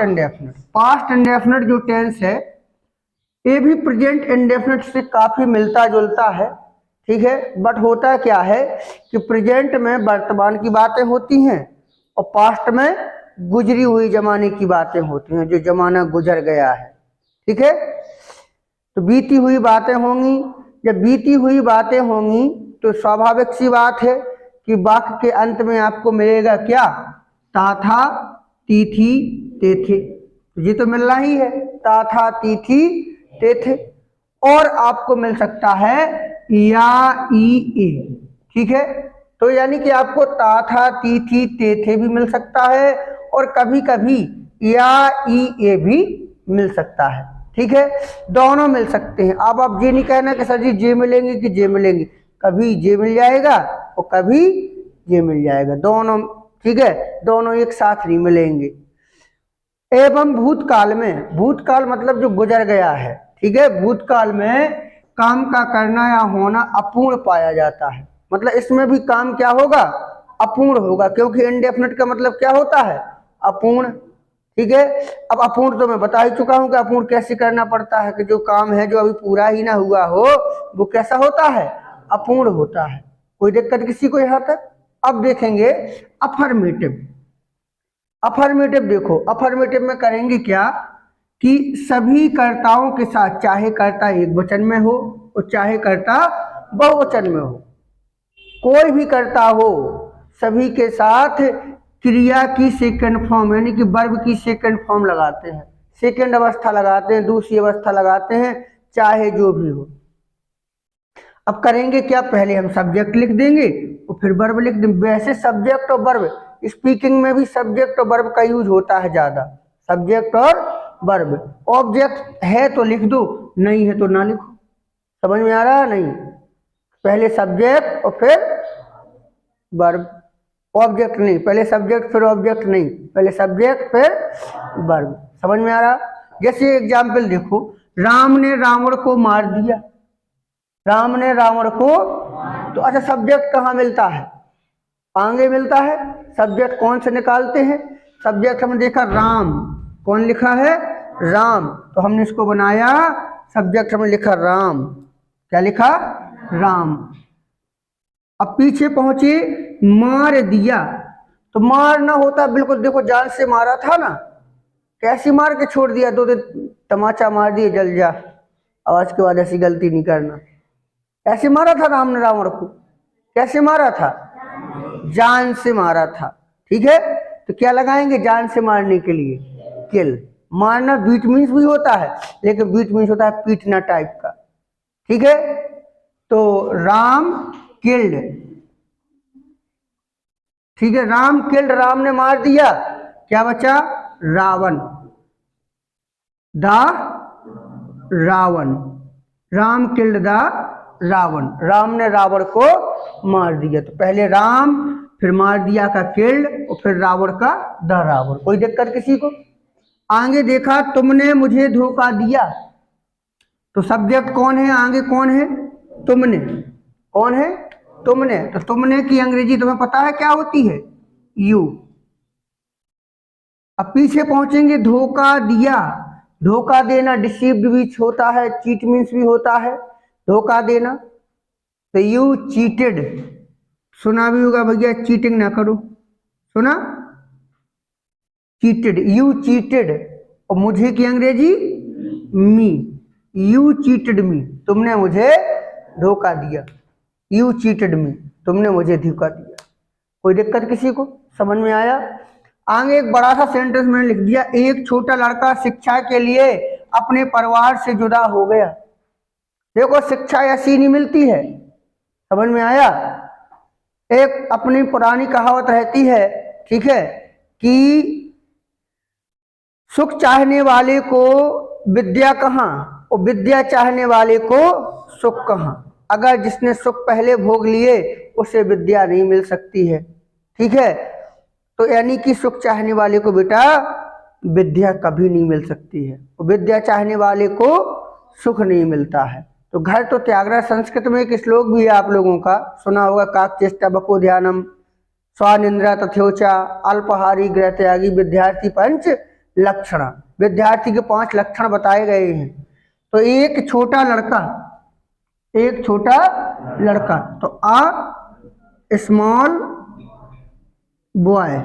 Indefinite. Past indefinite जो tense है ये भी प्रेजेंट इंडेफिनिट से काफी मिलता जुलता है, ठीक है। बट होता क्या है कि प्रेजेंट में वर्तमान की बातें होती हैं और पास्ट में गुजरी हुई जमाने की बातें होती हैं, जो जमाना गुजर गया है, ठीक है। तो बीती हुई बातें होंगी। जब बीती हुई बातें होंगी तो स्वाभाविक सी बात है कि वाक्य के अंत में आपको मिलेगा क्या, ता था ती थी ते थे, ये तो मिलना ही है, ता था ती थी ते थे। और आपको मिल सकता है या ई ए, ठीक है। तो यानी कि आपको ता था ती थी ते थे भी मिल सकता है और कभी कभी या ई ए भी मिल सकता है, ठीक है। दोनों मिल सकते हैं। अब आप ये नहीं कहना कि सर जी जे मिलेंगे कि जे मिलेंगे, कभी जे मिल जाएगा और कभी जे मिल जाएगा, दोनों, ठीक है, दोनों एक साथ नहीं मिलेंगे। एवं भूतकाल में, भूतकाल मतलब जो गुजर गया है, ठीक है, भूतकाल में काम का करना या होना अपूर्ण पाया जाता है। मतलब इसमें भी काम क्या होगा, अपूर्ण होगा, क्योंकि इनडेफिनिट का मतलब क्या होता है, अपूर्ण, ठीक है। अब अपूर्ण तो मैं बता ही चुका हूं कि अपूर्ण कैसे करना पड़ता है, कि जो काम है जो अभी पूरा ही ना हुआ हो वो कैसा होता है, अपूर्ण होता है। कोई दिक्कत किसी को यहां तक। अब देखेंगे अफर्मेटिव। अफर्मेटिव देखो, अफर्मेटिव में करेंगे क्या कि सभी कर्ताओं के साथ, चाहे कर्ता एक वचन में हो और चाहे कर्ता बहुवचन में हो, कोई भी कर्ता हो, सभी के साथ क्रिया की सेकंड फॉर्म यानी कि वर्ब की सेकंड फॉर्म लगाते हैं, सेकंड अवस्था लगाते हैं, दूसरी अवस्था लगाते हैं, चाहे जो भी हो। अब करेंगे क्या, पहले हम सब्जेक्ट लिख देंगे और फिर वर्ब लिख देंगे। वैसे सब्जेक्ट और वर्ब, स्पीकिंग में भी सब्जेक्ट और वर्ब का यूज होता है ज्यादा, सब्जेक्ट और वर्ब। ऑब्जेक्ट है तो लिख दो, नहीं है तो ना लिखो। समझ में आ रहा है नहीं, पहले सब्जेक्ट और फिर वर्ब, ऑब्जेक्ट नहीं, पहले सब्जेक्ट फिर ऑब्जेक्ट नहीं, पहले सब्जेक्ट फिर वर्ब। समझ में आ रहा। जैसे एग्जाम्पल देखो, राम ने रावण को मार दिया, राम ने रावण को, तो अच्छा सब्जेक्ट कहाँ मिलता है, आगे मिलता है। सब्जेक्ट कौन से निकालते हैं, सब्जेक्ट हमने देखा राम, कौन लिखा है, राम, तो हमने इसको बनाया सब्जेक्ट, हमने लिखा राम, क्या लिखा, राम। अब पीछे पहुंचे, मार दिया, तो मारना होता बिल्कुल, देखो जान से मारा था ना, कैसी मार के छोड़ दिया, 2 दिन तमाचा मार दिए जल जा, आज के बाद ऐसी गलती नहीं करना। ऐसे मारा था राम ने रावण को, कैसे मारा था, जान से मारा था, ठीक है। तो क्या लगाएंगे जान से मारने के लिए, किल। मारना बीट मीन्स भी होता है, लेकिन बीट मीन्स होता है पीटना टाइप का, ठीक है। तो राम किल्ड, ठीक है, राम किल्ड, राम ने मार दिया, क्या बचा, Ravan, the Ravan, Ram killed the Ravan, Ram ने रावण को मार दिया। तो पहले राम, फिर मार दिया का किल्ड और फिर रावण का द रावण। कोई दिक्कत किसी को। आगे देखा, तुमने मुझे धोखा दिया, तो सब्जेक्ट कौन है, आगे कौन है, तुमने, कौन है, तुमने। तो तुमने की अंग्रेजी तुम्हें पता है क्या होती है, यू। अब पीछे पहुंचेंगे, धोखा दिया, धोखा देना डिसीव्ड भी होता है, चीट मीन्स भी होता है, धोखा देना। तो यू चीटेड, सुना भी होगा भैया, चीटिंग ना करो, सुना, चीटेड, यू चीटेड। और मुझे की अंग्रेजी मी, यू चीटेड मी, तुमने मुझे धोखा दिया, यू चीटेड मी, तुमने मुझे धोखा दिया। कोई दिक्कत किसी को, समझ में आया। आगे एक बड़ा सा सेंटेंस मैंने लिख दिया, एक छोटा लड़का शिक्षा के लिए अपने परिवार से जुदा हो गया। देखो शिक्षा ऐसी नहीं मिलती है, समझ में आया। एक अपनी पुरानी कहावत रहती है, ठीक है, कि सुख चाहने वाले को विद्या कहाँ और विद्या चाहने वाले को सुख कहाँ। अगर जिसने सुख पहले भोग लिए उसे विद्या नहीं मिल सकती है, ठीक है। तो यानी कि सुख चाहने वाले को बेटा विद्या कभी नहीं मिल सकती है, विद्या चाहने वाले को सुख नहीं मिलता है। तो घर तो त्यागरा, संस्कृत में एक श्लोक भी है, आप लोगों का सुना होगा, काक चेष्टा बको ध्यानम स्वानिंद्रा तथ्योचा अल्पहारी गृह त्यागी विद्यार्थी पंच लक्षण, विद्यार्थी के 5 लक्षण बताए गए हैं। तो एक छोटा लड़का, तो a small boy,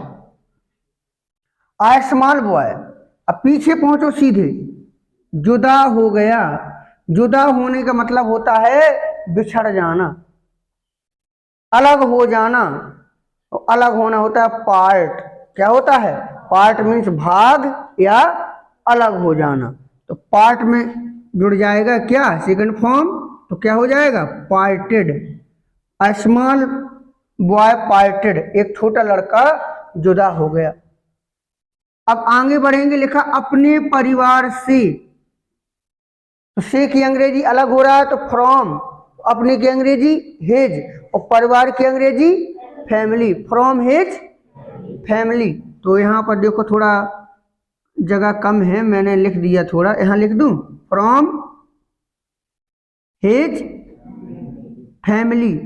a small boy. अब पीछे पहुंचो सीधे, जुदा हो गया। जुदा होने का मतलब होता है बिछड़ जाना, अलग हो जाना। तो अलग होना होता है पार्ट। क्या होता है? पार्ट मीन्स भाग या अलग हो जाना। तो पार्ट में जुड़ जाएगा क्या? सेकंड फॉर्म, तो क्या हो जाएगा? Parted. A small boy parted, एक छोटा लड़का जुदा हो गया। अब आगे बढ़ेंगे, लिखा अपने परिवार से। तो से की अंग्रेजी अलग हो रहा है, तो फ्रॉम। अपने की अंग्रेजी हिज, और परिवार की अंग्रेजी फैमिली, फ्रॉम हिज फैमिली। तो यहाँ पर देखो थोड़ा जगह कम है, मैंने लिख दिया थोड़ा, यहाँ लिख दूं from his family.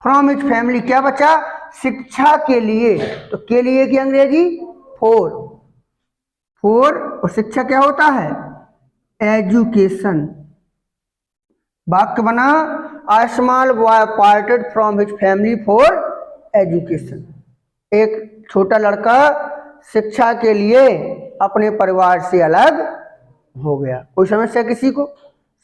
From his family क्या बचा? शिक्षा के लिए। तो के लिए की अंग्रेजी फॉर, और शिक्षा क्या होता है? एजुकेशन। वाक्य बना a small boy parted from his family for education. एक छोटा लड़का शिक्षा के लिए अपने परिवार से अलग हो गया। कोई समस्या किसी को?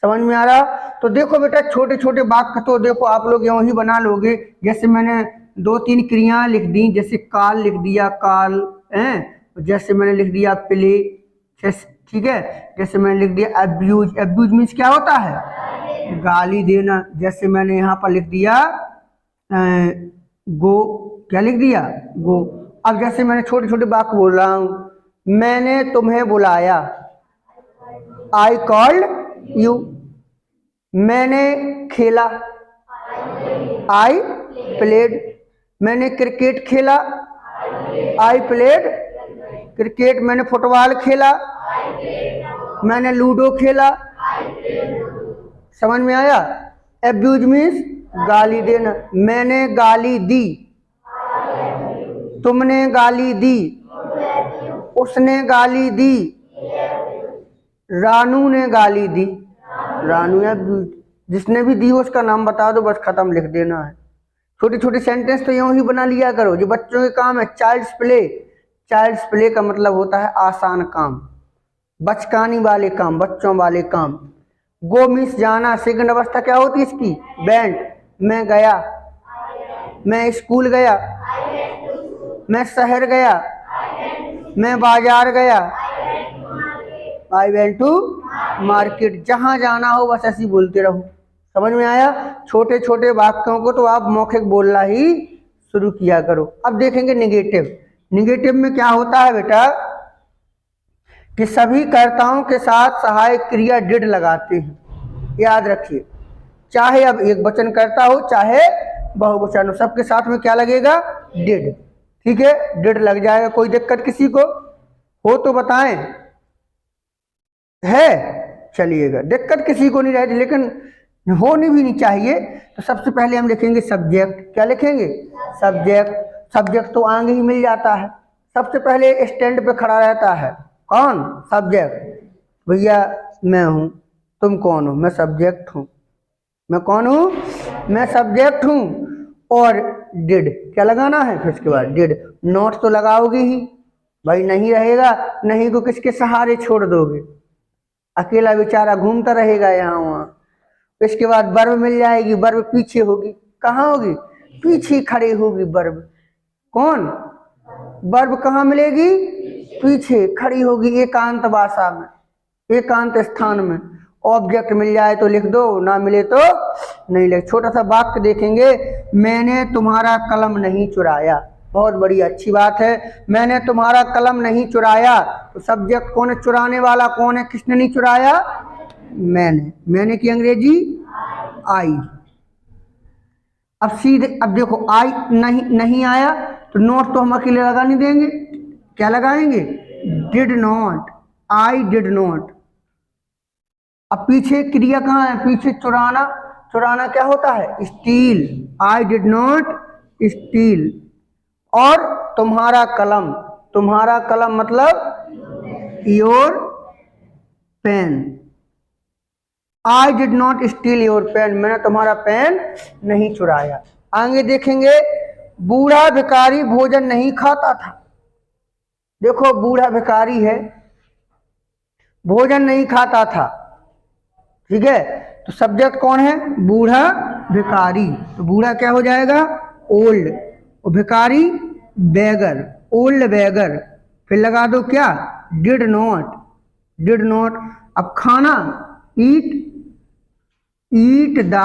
समझ में आ रहा? तो देखो बेटा, छोटे छोटे वाक्य तो देखो आप लोग यूं ही बना लोगे। जैसे मैंने 2-3 क्रियाएं लिख दी, जैसे काल लिख दिया, काल है, जैसे मैंने लिख दिया प्ले, ठीक है, जैसे मैंने लिख दिया अब्यूज। अब्यूज मीन्स क्या होता है? गाली देना। जैसे मैंने यहाँ पर लिख दिया गो, क्या लिख दिया? गो। अब जैसे मैंने छोटे छोटे वाक्य बोल रहा हूं, मैंने तुम्हें बुलाया, आई कॉल्ड यू। मैंने खेला, आई प्लेड। मैंने क्रिकेट खेला, आई प्लेड क्रिकेट। मैंने फुटबॉल खेला, मैंने लूडो खेला। समझ में आया? एब्यूज मीन्स गाली देना। मैंने गाली दी, तुमने गाली दी, उसने गाली दी, रानू ने गाली दी। रानू एब्यूज। जिसने भी दी उसका नाम बता दो, बस खत्म, लिख देना है। छोटे छोटे सेंटेंस तो यूं ही बना लिया करो। जो बच्चों के काम है, चाइल्ड्स प्ले। चाइल्ड्स प्ले का मतलब होता है आसान काम, बचकानी वाले काम, बच्चों वाले काम। गो मीन्स जाना। सेकंड अवस्था क्या होती है इसकी? वेंट। मैं गया, मैं स्कूल गया, मैं शहर गया, मैं बाजार गया, आई वेंट टू मार्केट। जहां जाना हो बस ऐसे बोलते रहो। समझ में आया? छोटे छोटे वाक्यों को तो आप मौखिक बोलना ही शुरू किया करो। अब देखेंगे निगेटिव। निगेटिव में क्या होता है बेटा कि सभी कर्ताओं के साथ सहायक क्रिया डिड लगाते हैं। याद रखिए, चाहे अब एक वचन करता हो चाहे बहुवचन हो, सबके साथ में क्या लगेगा? डिड। ठीक है, डिड लग जाएगा। कोई दिक्कत किसी को हो तो बताएं। है? चलिएगा, दिक्कत किसी को नहीं रहती, लेकिन होनी भी नहीं चाहिए। तो सबसे पहले हम लिखेंगे सब्जेक्ट। क्या लिखेंगे? सब्जेक्ट। सब्जेक्ट तो आगे ही मिल जाता है, सबसे पहले स्टैंड पे खड़ा रहता है। कौन? सब्जेक्ट। भैया मैं हूं, तुम कौन हो? मैं सब्जेक्ट हूं। मैं कौन हूं? मैं सब्जेक्ट हूं। और डिड क्या लगाना है? फिर उसके बाद डिड। नॉट तो लगाओगे ही भाई, नहीं रहेगा, नहीं को किसके सहारे छोड़ दोगे? अकेला बेचारा घूमता रहेगा यहाँ वहां। इसके बाद वर्ब मिल जाएगी। वर्ब पीछे होगी। कहाँ होगी? पीछे खड़ी होगी वर्ब। कौन? वर्ब कहाँ मिलेगी? पीछे खड़ी होगी, एकांत भाषा में, एकांत स्थान में। ऑब्जेक्ट मिल जाए तो लिख दो, ना मिले तो नहीं लिख। छोटा सा वाक्य देखेंगे, मैंने तुम्हारा कलम नहीं चुराया। बहुत बड़ी अच्छी बात है, मैंने तुम्हारा कलम नहीं चुराया। तो सब्जेक्ट कौन है? चुराने वाला कौन है? किसने नहीं चुराया? मैंने। मैंने की अंग्रेजी आई। अब सीधे, अब देखो आई नहीं आया तो नोट तो हम अकेले लगा नहीं देंगे। क्या लगाएंगे? Did not. I did not. अब पीछे क्रिया कहाँ है? पीछे चुराना। चुराना क्या होता है? Steal. I did not steal. और तुम्हारा कलम, तुम्हारा कलम मतलब your pen. I did not steal your pen, मैंने तुम्हारा पेन नहीं चुराया। आगे देखेंगे, बूढ़ा भिखारी भोजन नहीं खाता था। देखो बूढ़ा भिखारी है, भोजन नहीं खाता था, ठीक है, तो सब्जेक्ट कौन है? बूढ़ा भिखारी। तो बूढ़ा क्या हो जाएगा? ओल्ड, और भिखारी बेगर, ओल्ड बेगर। फिर लगा दो क्या? Did not, did not. अब खाना, ईट, ईट द,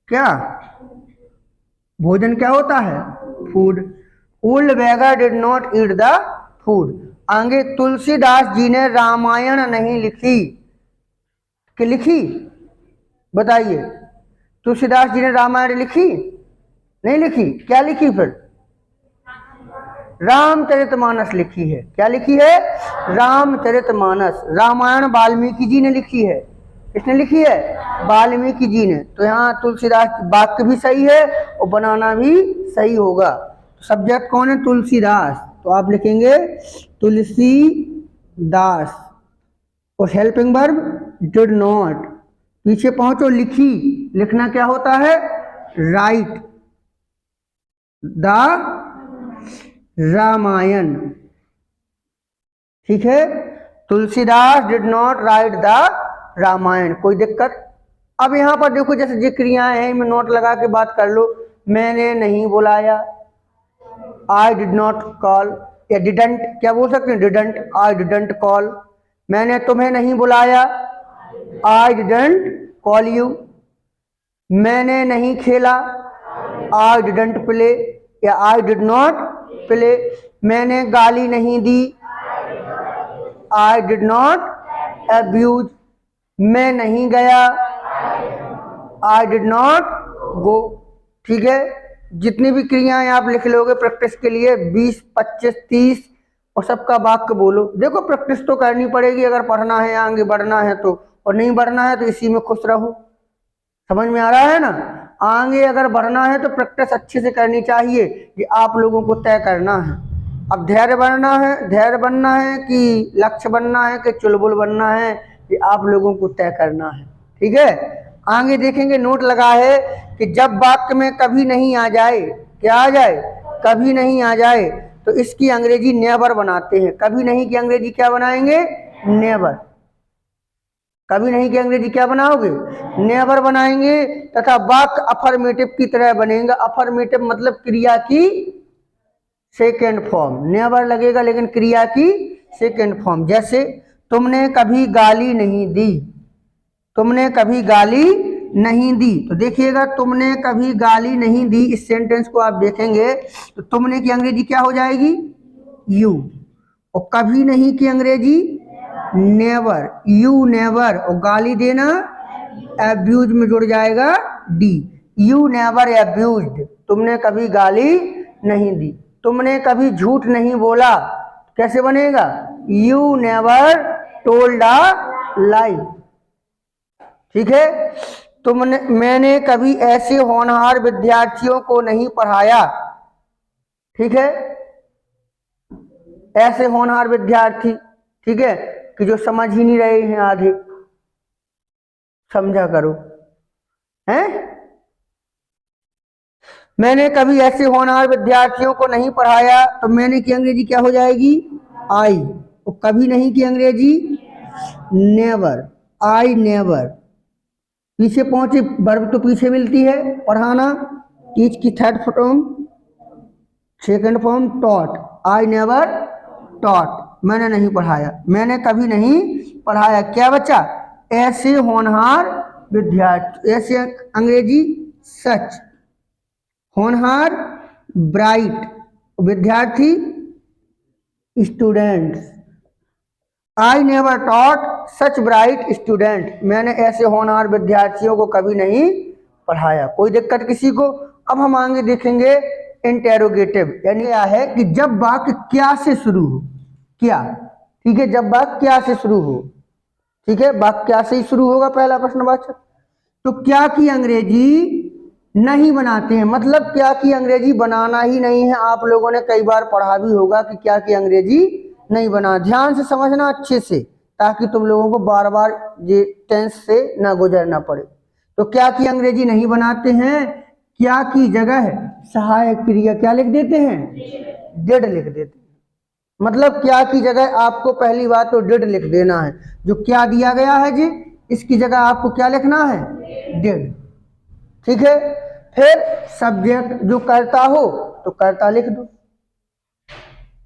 क्या भोजन क्या होता है? Food. Old beggar did not eat the food. आगे, तुलसीदास जी ने रामायण नहीं लिखी, कि लिखी? बताइए, तुलसीदास जी ने रामायण लिखी? नहीं लिखी। क्या लिखी फिर? रामचरितमानस लिखी है। क्या लिखी है? रामचरितमानस। रामायण वाल्मीकि जी ने लिखी है। किसने लिखी है? वाल्मीकि जी ने। तो यहाँ तुलसीदास, वाक्य भी सही है और बनाना भी सही होगा। तो सब्जेक्ट कौन है? तुलसीदास। तो आप लिखेंगे तुलसीदास, और हेल्पिंग वर्ब डिड नॉट। पीछे पहुंचो, लिखी, लिखना क्या होता है? राइट द रामायण, ठीक है। Tulsidas did not write the Ramayana. कोई दिक्कत? अब यहाँ पर देखो, जैसे जो क्रियाएं हैं, इनमें नोट लगा के बात कर लो। मैंने नहीं बुलाया, आई डिड नॉट कॉल, या डिडंट, क्या बोल सकते हैं? Didn't, I didn't call. मैंने तुम्हें नहीं बुलाया, आई डिडंट कॉल यू। मैंने नहीं खेला, आई डिडंट प्ले, या आई डिड नॉट प्ले। मैंने गाली नहीं दी, आई डिड नॉट अब्यूज। मैं नहीं गया, आई डिड नॉट गो, ठीक है। जितनी भी क्रियाएं आप लिख लोगे प्रैक्टिस के लिए, 20, 25, 30, और सबका वाक्य बोलो। देखो प्रैक्टिस तो करनी पड़ेगी, अगर पढ़ना है, आगे बढ़ना है तो, और नहीं बढ़ना है तो इसी में खुश रहो। समझ में आ रहा है ना? आगे अगर बढ़ना है तो प्रैक्टिस अच्छे से करनी चाहिए, कि आप लोगों को तय करना है। अब धैर्य बनना है, धैर्य बनना है कि लक्ष्य बनना है कि चुलबुल बनना है, कि आप लोगों को तय करना है, ठीक है। आगे देखेंगे, नोट लगा है कि जब वाक्य में कभी नहीं आ जाए, क्या आ जाए? कभी नहीं आ जाए, तो इसकी अंग्रेजी नेवर बनाते हैं। कभी नहीं की अंग्रेजी क्या बनाएंगे? नेवर। कभी नहीं की अंग्रेजी क्या बनाओगे? नेवर बनाएंगे। तथा वाक्य अफर्मेटिव की तरह बनेगा। अफर्मेटिव मतलब क्रिया की सेकेंड फॉर्म। नेवर लगेगा लेकिन क्रिया की सेकेंड फॉर्म। जैसे तुमने कभी गाली नहीं दी, तुमने कभी गाली नहीं दी। तो देखिएगा, तुमने कभी गाली नहीं दी, इस सेंटेंस को आप देखेंगे तो तुमने की अंग्रेजी क्या हो जाएगी? यू। और कभी नहीं की अंग्रेजी नेवर, यू नेवर। और गाली देना अब्यूज में जुड़ जाएगा डी, यू नेवर अब्यूज्ड। तुमने कभी गाली नहीं दी। तुमने कभी झूठ नहीं बोला, कैसे बनेगा? यू नेवर टोल्ड अ लाई, ठीक है। तुमने, मैंने कभी ऐसे होनहार विद्यार्थियों को नहीं पढ़ाया, ठीक है। ऐसे होनहार विद्यार्थी, ठीक है, कि जो समझ ही नहीं रहे हैं आधे, समझा करो, हैं। मैंने कभी ऐसे होनहार विद्यार्थियों को नहीं पढ़ाया, तो मैंने की अंग्रेजी क्या हो जाएगी? आई। और कभी नहीं की अंग्रेजी नेवर, आई नेवर। पीछे पहुंचे, वर्ब तो पीछे मिलती है, पढ़ाना, टीच की third form, second form taught, I never taught, मैंने नहीं पढ़ाया। मैंने कभी नहीं पढ़ाया क्या बच्चा? ऐसे होनहार विद्यार्थी, ऐसे अंग्रेजी सच, होनहार ब्राइट, विद्यार्थी students. I never taught such bright student, मैंने ऐसे होनहार विद्यार्थियों को कभी नहीं पढ़ाया। कोई दिक्कत किसी को? अब हम आगे देखेंगे इंटेरोगेटिव, यानी क्या है कि जब वाक्य क्या से शुरू हो, क्या, ठीक है, जब वाक्य क्या से शुरू हो, ठीक है, वाक्य क्या से ही शुरू होगा, पहला प्रश्नवाचक। तो क्या की अंग्रेजी नहीं बनाते हैं। मतलब क्या की अंग्रेजी बनाना ही नहीं है। आप लोगों ने कई बार पढ़ा भी होगा कि क्या की अंग्रेजी नहीं बना। ध्यान से समझना अच्छे से, ताकि तुम लोगों को बार बार ये टेंस से ना गुजरना पड़े। तो क्या की अंग्रेजी नहीं बनाते हैं, क्या की जगह सहायक क्रिया क्या लिख देते हैं, डिड लिख देते हैं। मतलब क्या की जगह आपको पहली बात तो डिड लिख देना है। जो क्या दिया गया है जी, इसकी जगह आपको क्या लिखना है, डिड। ठीक है। फिर सब्जेक्ट जो करता हो तो करता लिख दो।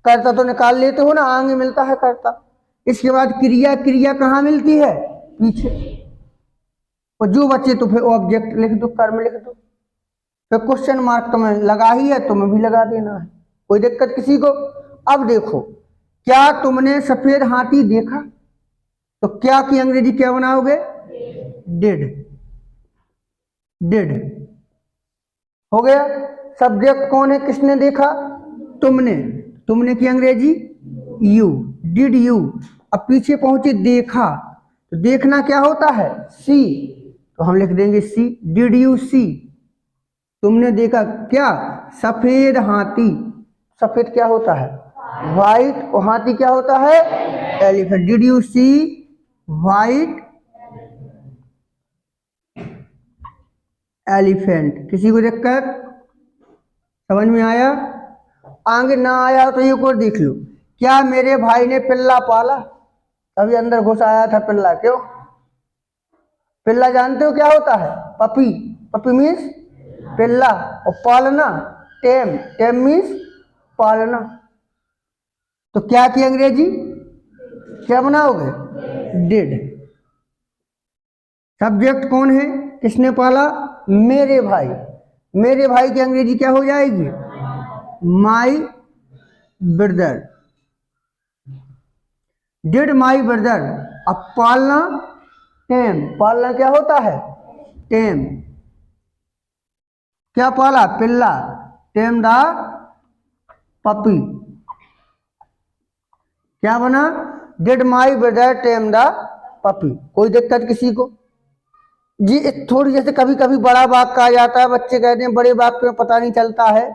कर्ता तो निकाल लेते हो ना, आगे मिलता है कर्ता। इसके बाद क्रिया, क्रिया कहाँ मिलती है, पीछे। और जो बचे तो फिर ऑब्जेक्ट लिख दो, कर्म लिख दो। फिर क्वेश्चन मार्क तुम्हें लगा ही है, तुम्हें भी लगा देना है, कोई दिक्कत किसी को। अब देखो, क्या तुमने सफेद हाथी देखा, तो क्या की अंग्रेजी क्या बनाओगे, डिड। डिड हो गया। सब्जेक्ट कौन है, किसने देखा, तुमने। तुमने की अंग्रेजी यू, डिड यू। अब पीछे पहुंचे देखा, तो देखना क्या होता है, सी। तो हम लिख देंगे सी, डिड यू सी। तुमने देखा क्या, सफेद हाथी। सफेद क्या होता है, व्हाइट। और हाथी क्या होता है, elephant. Did you see white elephant. किसी को दिक्कत, समझ में आया। आगे ना आया तो एक और देख लो, क्या मेरे भाई ने पिल्ला पाला। अभी अंदर घुस आया था पिल्ला, क्यों। पिल्ला जानते हो क्या होता है, पपी। पपी मीन्स पिल्ला, और पालना टेम। टेम मीन्स पालना। तो क्या की अंग्रेजी क्या बनाओगे, डिड। सब्जेक्ट कौन है, किसने पाला, मेरे भाई। मेरे भाई की अंग्रेजी क्या हो जाएगी, my brother. Did my brother. अब पालना टेम। पालना क्या होता है, टेम। क्या पाला, पिल्ला। टेम द पपी। क्या बना, did my brother time the puppy. कोई दिक्कत किसी को जी। थोड़ी जैसे कभी कभी बड़ा वाक्य आ जाता है, बच्चे कहते हैं बड़े वाक्य में पता नहीं चलता है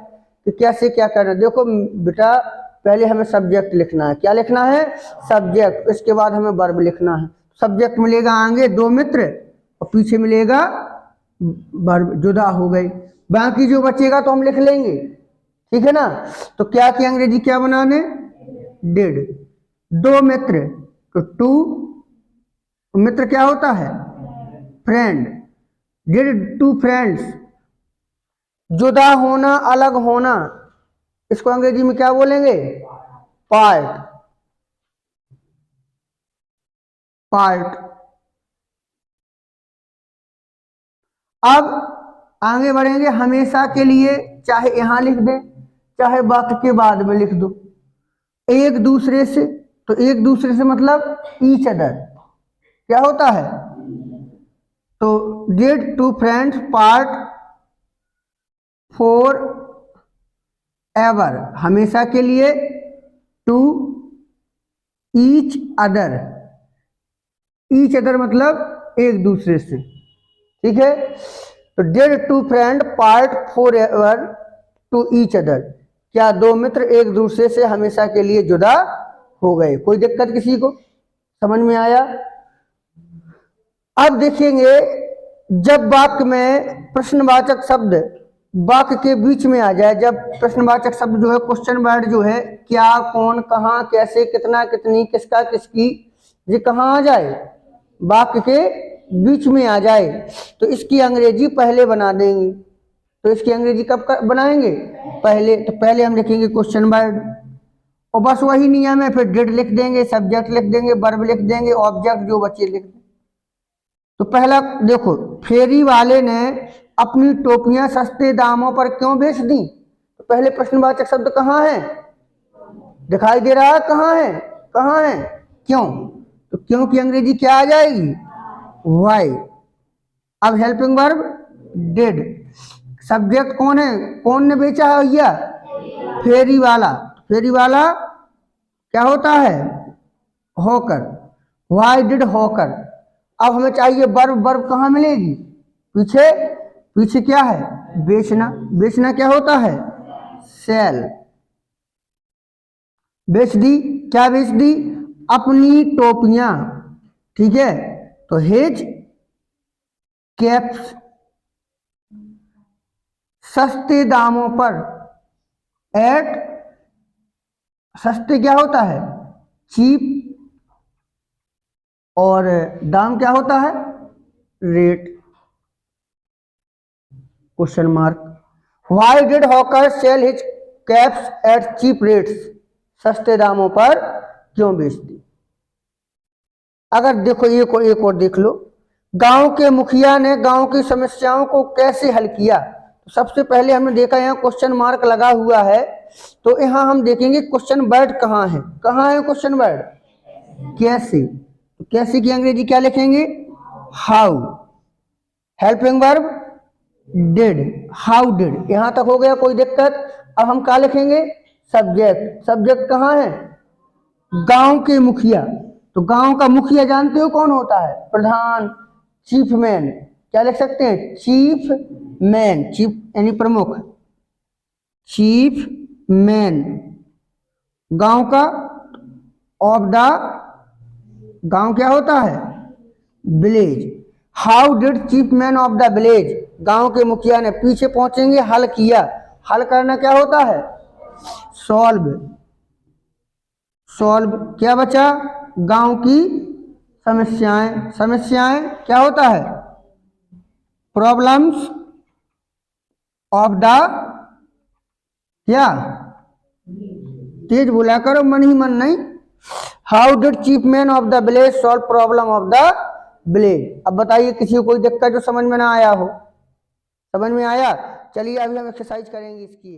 कि कैसे क्या करना। देखो बेटा, पहले हमें सब्जेक्ट लिखना है। क्या लिखना है, सब्जेक्ट। इसके बाद हमें वर्ब लिखना है। सब्जेक्ट मिलेगा आगे दो मित्र, और पीछे मिलेगा वर्ब। जुदा हो गई, बाकी जो बचेगा तो हम लिख लेंगे, ठीक है ना। तो क्या की अंग्रेजी क्या बनाने, डिड। दो मित्र, तो टू। मित्र क्या होता है, फ्रेंड। Did two friends. जुदा होना, अलग होना, इसको अंग्रेजी में क्या बोलेंगे, पार्ट। पार्ट। अब आगे बढ़ेंगे, हमेशा के लिए, चाहे यहां लिख दें चाहे वाक्य के बाद में लिख दो। एक दूसरे से, तो एक दूसरे से मतलब ईच अदर। क्या होता है, तो did two friends part for ever, हमेशा के लिए। To each other. Each other मतलब एक दूसरे से, ठीक है। तो did two friend part for ever to each other. क्या दो मित्र एक दूसरे से हमेशा के लिए जुदा हो गए। कोई दिक्कत किसी को, समझ में आया। अब देखेंगे, जब वाक्य में प्रश्नवाचक शब्द वाक्य के बीच में आ जाए, जब प्रश्नवाचक शब्द जो है, क्वेश्चन वर्ड जो है, क्या, कौन, कहाँ, कैसे, कितना, कितनी, किसका, किसकी, ये कहाँ आ जाए, वाक्य के बीच में आ जाए, तो इसकी अंग्रेजी पहले बना देंगे। तो इसकी अंग्रेजी कब बनाएंगे, पहले। तो पहले हम लिखेंगे क्वेश्चन वर्ड, और बस वही नियम है। फिर डिड लिख देंगे, सब्जेक्ट लिख देंगे, वर्ब लिख देंगे, ऑब्जेक्ट जो बचे लिख देंगे। तो पहला देखो, फेरी वाले ने अपनी टोपियां सस्ते दामों पर क्यों बेच दी। तो पहले प्रश्नवाचक शब्द कहाँ है, दिखाई दे रहा है, कहाँ है, कहाँ है, क्यों। तो क्यों की अंग्रेजी क्या आ जाएगी, वाई। अब हेल्पिंग वर्ब डिड। सब्जेक्ट कौन है, कौन ने बेचा है भैया, फेरी वाला। फेरी वाला क्या होता है, हॉकर। Why did hawker. अब हमें चाहिए वर्ब। वर्ब कहाँ मिलेगी, पीछे पीछे क्या है, बेचना। बेचना क्या होता है, सेल। बेच दी, क्या बेच दी, अपनी टोपियां, ठीक है। तो हिज कैप्स, सस्ते दामों पर, एट, सस्ते क्या होता है, चीप, और दाम क्या होता है, rate. Question mark. Why did hawker sell his caps at cheap rates, सस्ते दामों पर क्यों बेचती। अगर देखो एक और देख लो, गांव के मुखिया ने गांव की समस्याओं को कैसे हल किया। तो सबसे पहले हमने देखा यहाँ क्वेश्चन मार्क लगा हुआ है, तो यहाँ हम देखेंगे क्वेश्चन वर्ड कहाँ है, कहाँ है क्वेश्चन वर्ड, कैसे। तो कैसे की अंग्रेजी क्या लिखेंगे, how. Helping verb did, how did, यहां तक हो गया, कोई दिक्कत। अब हम क्या लिखेंगे, सब्जेक्ट। सब्जेक्ट कहाँ है, गांव के मुखिया। तो गांव का मुखिया जानते हो कौन होता है, प्रधान, चीफ मैन। क्या लिख सकते हैं, चीफ मैन, चीफ यानी प्रमुख, चीफ मैन गांव का। ऑफ द, गांव क्या होता है, village. How did chief man of the village, गांव के मुखिया ने, पीछे पहुंचेंगे, हल किया। हल करना क्या होता है, सॉल्व। सॉल्व क्या बचा, गांव की समस्याएं। समस्याएं क्या होता है, प्रॉब्लम्स ऑफ द, क्या, तेज बोला करो, मन ही मन नहीं। How did chief man of the village solve problem of the village. अब बताइए किसी को कोई दिक्कत जो समझ में ना आया हो, समझ में आया। चलिए अभी हम एक्सरसाइज करेंगे इसकी।